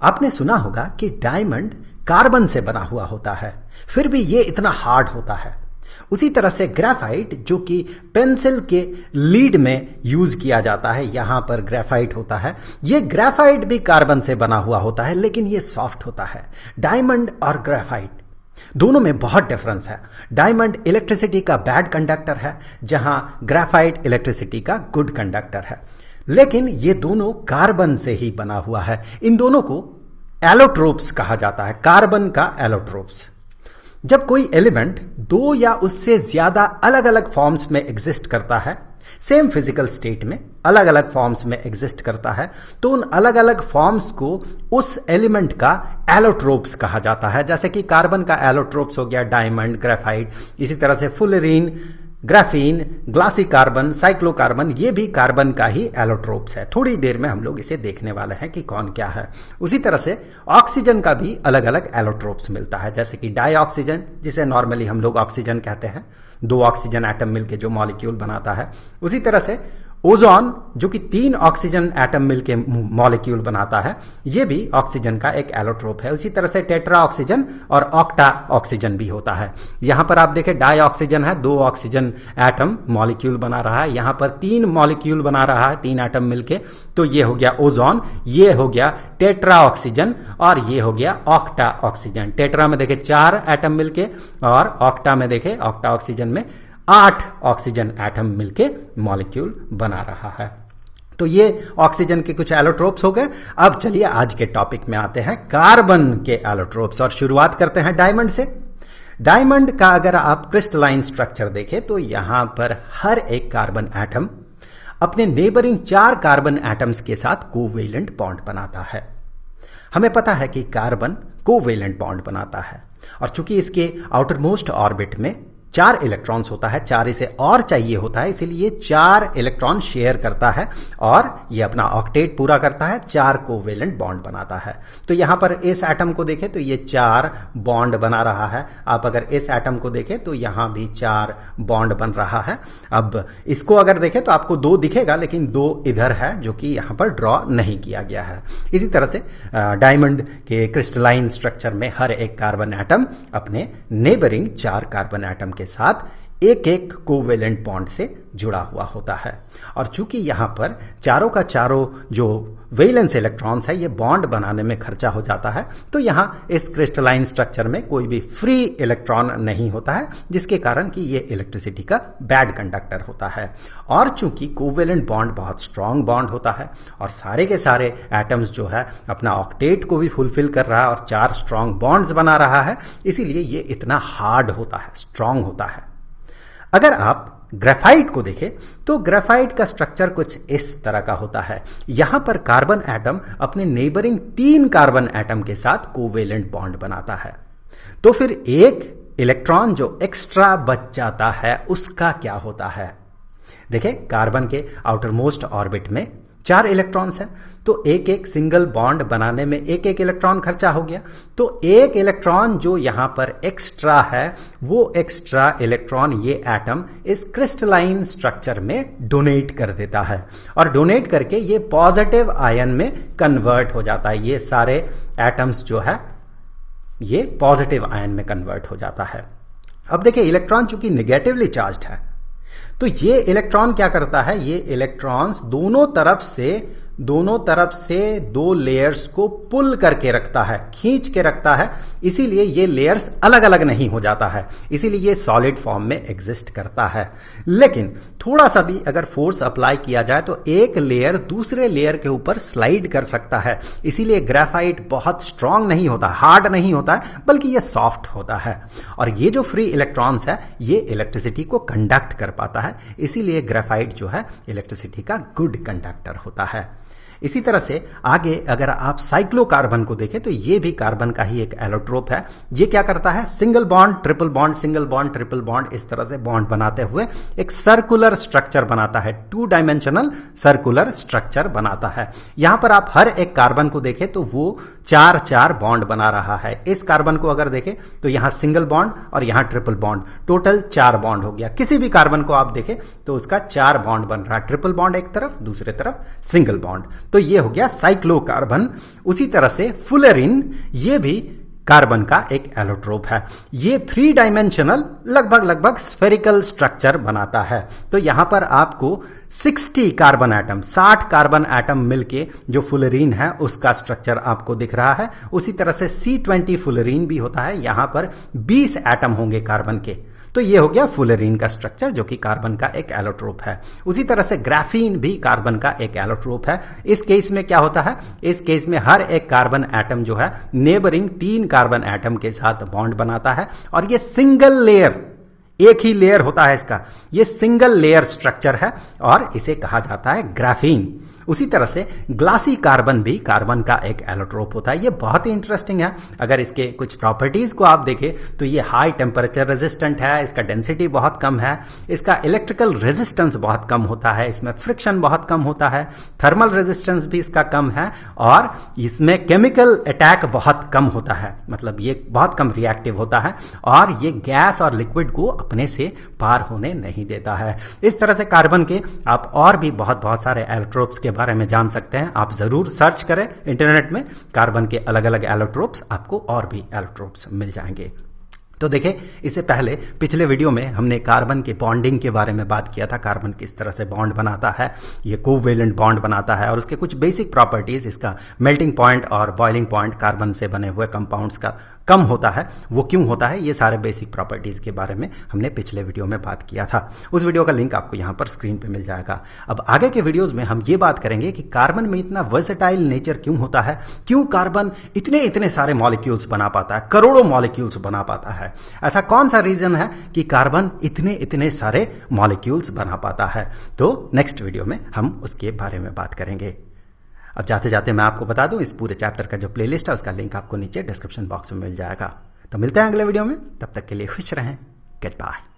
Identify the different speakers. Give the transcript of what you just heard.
Speaker 1: आपने सुना होगा कि डायमंड कार्बन से बना हुआ होता है, फिर भी ये इतना हार्ड होता है। उसी तरह से ग्रेफाइट, जो कि पेंसिल के लीड में यूज किया जाता है, यहां पर ग्रेफाइट होता है, ये ग्रेफाइट भी कार्बन से बना हुआ होता है, लेकिन ये सॉफ्ट होता है। डायमंड और ग्रेफाइट दोनों में बहुत डिफरेंस है। डायमंड इलेक्ट्रिसिटी का बैड कंडक्टर है, जहां ग्रेफाइट इलेक्ट्रिसिटी का गुड कंडक्टर है, लेकिन ये दोनों कार्बन से ही बना हुआ है। इन दोनों को एलोट्रोप्स कहा जाता है, कार्बन का एलोट्रोप्स। जब कोई एलिमेंट दो या उससे ज्यादा अलग अलग फॉर्म्स में एग्जिस्ट करता है, सेम फिजिकल स्टेट में अलग अलग फॉर्म्स में एग्जिस्ट करता है, तो उन अलग अलग फॉर्म्स को उस एलिमेंट का एलोट्रोप्स कहा जाता है। जैसे कि कार्बन का एलोट्रोप्स हो गया डायमंड, ग्रेफाइट, इसी तरह से फुलरीन, ग्राफीन, ग्लासी कार्बन, साइक्लोकार्बन, ये भी कार्बन का ही एलोट्रोप्स है। थोड़ी देर में हम लोग इसे देखने वाले हैं कि कौन क्या है। उसी तरह से ऑक्सीजन का भी अलग अलग एलोट्रोप्स मिलता है, जैसे कि डाइऑक्सीजन, जिसे नॉर्मली हम लोग ऑक्सीजन कहते हैं, दो ऑक्सीजन एटम मिलके जो मॉलिक्यूल बनाता है। उसी तरह से ओजोन, जो कि तीन ऑक्सीजन एटम मिलके मॉलिक्यूल बनाता है, ये भी ऑक्सीजन का एक एलोट्रोप है। उसी तरह से टेट्रा ऑक्सीजन और ऑक्टा ऑक्सीजन भी होता है। यहां पर आप देखें डाई ऑक्सीजन है, दो ऑक्सीजन एटम मॉलिक्यूल बना रहा है, यहां पर तीन मॉलिक्यूल बना रहा है, तीन एटम मिलके, तो ये हो गया ओजोन, ये हो गया टेट्रा ऑक्सीजन और ये हो गया ऑक्टा ऑक्सीजन। टेट्रा में देखें चार एटम मिलके और ऑक्टा में देखें, ऑक्टा ऑक्सीजन में 8 ऑक्सीजन एटम मिलके मॉलिक्यूल बना रहा है। तो ये ऑक्सीजन के कुछ एलोट्रोप्स हो गए। अब चलिए आज के टॉपिक में आते हैं, कार्बन के एलोट्रोप्स, और शुरुआत करते हैं डायमंड से। डायमंड का अगर आप क्रिस्टलाइन स्ट्रक्चर देखें तो यहां पर हर एक कार्बन एटम अपने नेबरिंग 4 कार्बन एटम्स के साथ कोवेलेंट बॉन्ड बनाता है। हमें पता है कि कार्बन कोवेलेंट बॉन्ड बनाता है, और चूंकि इसके आउटर मोस्ट ऑर्बिट में 4 इलेक्ट्रॉन्स होता है, 4 इसे और चाहिए होता है, इसीलिए 4 इलेक्ट्रॉन शेयर करता है और ये अपना ऑक्टेट पूरा करता है, 4 कोवेलेंट बॉन्ड बनाता है। तो यहां पर इस एटम को देखें तो ये 4 बॉन्ड बना रहा है। आप अगर इस एटम को देखें तो यहां भी 4 बॉन्ड बन रहा है। अब इसको अगर देखें तो आपको 2 दिखेगा, लेकिन 2 इधर है जो कि यहां पर ड्रॉ नहीं किया गया है। इसी तरह से डायमंड के क्रिस्टलाइन स्ट्रक्चर में हर एक कार्बन एटम अपने नेबरिंग 4 कार्बन एटम के साथ एक एक कोवेलेंट बॉन्ड से जुड़ा हुआ होता है। और चूंकि यहां पर चारों का चारों जो वैलेंस इलेक्ट्रॉन्स है, ये बॉन्ड बनाने में खर्चा हो जाता है, तो यहां इस क्रिस्टलाइन स्ट्रक्चर में कोई भी फ्री इलेक्ट्रॉन नहीं होता है, जिसके कारण कि ये इलेक्ट्रिसिटी का बैड कंडक्टर होता है। और चूंकि कोवेलेंट बॉन्ड बहुत स्ट्रांग बॉन्ड होता है और सारे के सारे एटम्स जो है अपना ऑक्टेट को भी फुलफिल कर रहा है और 4 स्ट्रांग बॉन्ड्स बना रहा है, इसीलिए ये इतना हार्ड होता है, स्ट्रांग होता है। अगर आप ग्रेफाइट को देखें तो ग्रेफाइट का स्ट्रक्चर कुछ इस तरह का होता है। यहां पर कार्बन एटम अपने नेबरिंग 3 कार्बन एटम के साथ कोवेलेंट बॉन्ड बनाता है। तो फिर एक इलेक्ट्रॉन जो एक्स्ट्रा बच जाता है उसका क्या होता है? देखिए, कार्बन के आउटर मोस्ट ऑर्बिट में 4 इलेक्ट्रॉन्स हैं, तो एक एक सिंगल बॉन्ड बनाने में एक एक इलेक्ट्रॉन खर्चा हो गया। तो एक इलेक्ट्रॉन जो यहां पर एक्स्ट्रा है, वो एक्स्ट्रा इलेक्ट्रॉन ये एटम इस क्रिस्टलाइन स्ट्रक्चर में डोनेट कर देता है, और डोनेट करके ये पॉजिटिव आयन में कन्वर्ट हो जाता है। ये सारे एटम्स जो है ये पॉजिटिव आयन में कन्वर्ट हो जाता है। अब देखिए, इलेक्ट्रॉन चूंकि निगेटिवली चार्ज्ड है, तो ये इलेक्ट्रॉन क्या करता है, ये इलेक्ट्रॉन्स दोनों तरफ से 2 लेयर्स को पुल करके रखता है, खींच के रखता है, इसीलिए ये लेयर्स अलग अलग नहीं हो जाता है, इसीलिए ये सॉलिड फॉर्म में एग्जिस्ट करता है। लेकिन थोड़ा सा भी अगर फोर्स अप्लाई किया जाए तो एक लेयर दूसरे लेयर के ऊपर स्लाइड कर सकता है, इसीलिए ग्रेफाइट बहुत स्ट्रांग नहीं होता, हार्ड नहीं होता है, बल्कि ये सॉफ्ट होता है। और ये जो फ्री इलेक्ट्रॉन्स है, ये इलेक्ट्रिसिटी को कंडक्ट कर पाता है, इसीलिए ग्रेफाइट जो है इलेक्ट्रिसिटी का गुड कंडक्टर होता है। इसी तरह से आगे अगर आप साइक्लोकार्बन को देखें तो ये भी कार्बन का ही एक एलोट्रोप है। ये क्या करता है, single bond triple bond, single bond triple bond, इस तरह से बॉन्ड बनाते हुए एक सर्कुलर स्ट्रक्चर बनाता है, 2 डायमेंशनल सर्कुलर स्ट्रक्चर बनाता है। यहां पर आप हर एक कार्बन को देखें तो वो 4-4 बॉन्ड बना रहा है। इस कार्बन को अगर देखें तो यहां सिंगल बॉन्ड और यहां ट्रिपल बॉन्ड, टोटल 4 बॉन्ड हो गया। किसी भी कार्बन को आप देखें तो उसका 4 बॉन्ड बन रहा है, ट्रिपल बॉन्ड एक तरफ, दूसरे तरफ सिंगल बॉन्ड। तो ये हो गया साइक्लोकार्बन। उसी तरह से फुलेरिन, ये भी कार्बन का एक एलोट्रोप है। ये 3 डायमेंशनल लगभग स्फेरिकल स्ट्रक्चर बनाता है। तो यहां पर आपको 60 कार्बन एटम, 60 कार्बन एटम मिलके जो फुलेरिन है उसका स्ट्रक्चर आपको दिख रहा है। उसी तरह से C20 फुलेरिन भी होता है, यहां पर 20 एटम होंगे कार्बन के। तो ये हो गया फुलेरिन का स्ट्रक्चर जो कि कार्बन का एक एलोट्रोप है। उसी तरह से ग्राफीन भी कार्बन का एक एलोट्रोप है। इस केस में क्या होता है, इस केस में हर एक कार्बन एटम जो है नेबरिंग 3 कार्बन एटम के साथ बॉन्ड बनाता है और ये सिंगल लेयर, एक ही लेयर होता है इसका, ये सिंगल लेयर स्ट्रक्चर है और इसे कहा जाता है ग्राफीन। उसी तरह से ग्लासी कार्बन भी कार्बन का एक एलोट्रोप होता है। ये बहुत ही इंटरेस्टिंग है। अगर इसके कुछ प्रॉपर्टीज को आप देखें तो ये हाई टेम्परेचर रेजिस्टेंट है, इसका डेंसिटी बहुत कम है, इसका इलेक्ट्रिकल रेजिस्टेंस बहुत कम होता है, इसमें फ्रिक्शन बहुत कम होता है, थर्मल रेजिस्टेंस भी इसका कम है और इसमें केमिकल अटैक बहुत कम होता है, मतलब ये बहुत कम रिएक्टिव होता है और ये गैस और लिक्विड को अपने से पार होने नहीं देता है। इस तरह से कार्बन के आप और भी बहुत सारे एलोट्रोप्स के बारे में जान सकते हैं। आप जरूर सर्च करें इंटरनेट में, कार्बन के अलग अलग एलोट्रोप्स, आपको और भी एलोट्रोप्स मिल जाएंगे। तो देखिए, इससे पहले पिछले वीडियो में हमने कार्बन के बॉन्डिंग के बारे में बात किया था, कार्बन किस तरह से बॉन्ड बनाता है, ये कोवेलेंट बॉन्ड बनाता है और उसके कुछ बेसिक प्रॉपर्टीज, इसका मेल्टिंग पॉइंट और बॉइलिंग पॉइंट कार्बन से बने हुए कंपाउंड्स का कम होता है, वो क्यों होता है, ये सारे बेसिक प्रॉपर्टीज के बारे में हमने पिछले वीडियो में बात किया था। उस वीडियो का लिंक आपको यहाँ पर स्क्रीन पे मिल जाएगा। अब आगे के वीडियोज में हम ये बात करेंगे कि कार्बन में इतना वर्सेटाइल नेचर क्यों होता है, क्यों कार्बन इतने सारे मॉलिक्यूल्स बना पाता है, करोड़ों मॉलिक्यूल्स बना पाता है। ऐसा कौन सा रीजन है कि कार्बन इतने सारे मॉलिक्यूल्स बना पाता है। तो नेक्स्ट वीडियो में हम उसके बारे में बात करेंगे। अब जाते जाते मैं आपको बता दूं, इस पूरे चैप्टर का जो प्लेलिस्ट है उसका लिंक आपको नीचे डिस्क्रिप्शन बॉक्स में मिल जाएगा। तो मिलते हैं अगले वीडियो में, तब तक के लिए खुश रहें। Good bye.